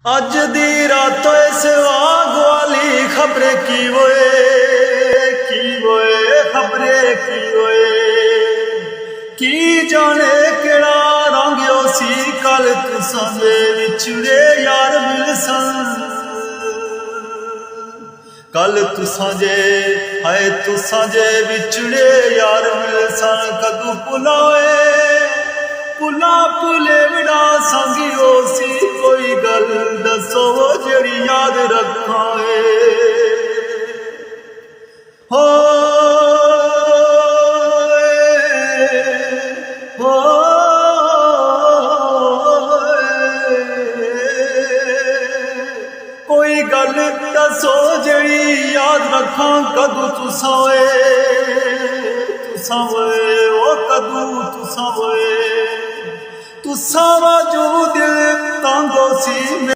अज दी रात इस वाली खबरे की होए खबरे की होए की जाने केड़ा रंग सी कल तुसां दे विछड़े यार मिलसन कल तुसां जे हाय तुसां जे विछड़े यार मिलसन कदू भुलाए भुला भुले विड़ा संगियो सी कोई गल दसो जड़ी याद रखा हो कोई गल दसो जड़ी याद रखा कदू तुसां ओ कदू तुसां वाजू दिल तांगो सी।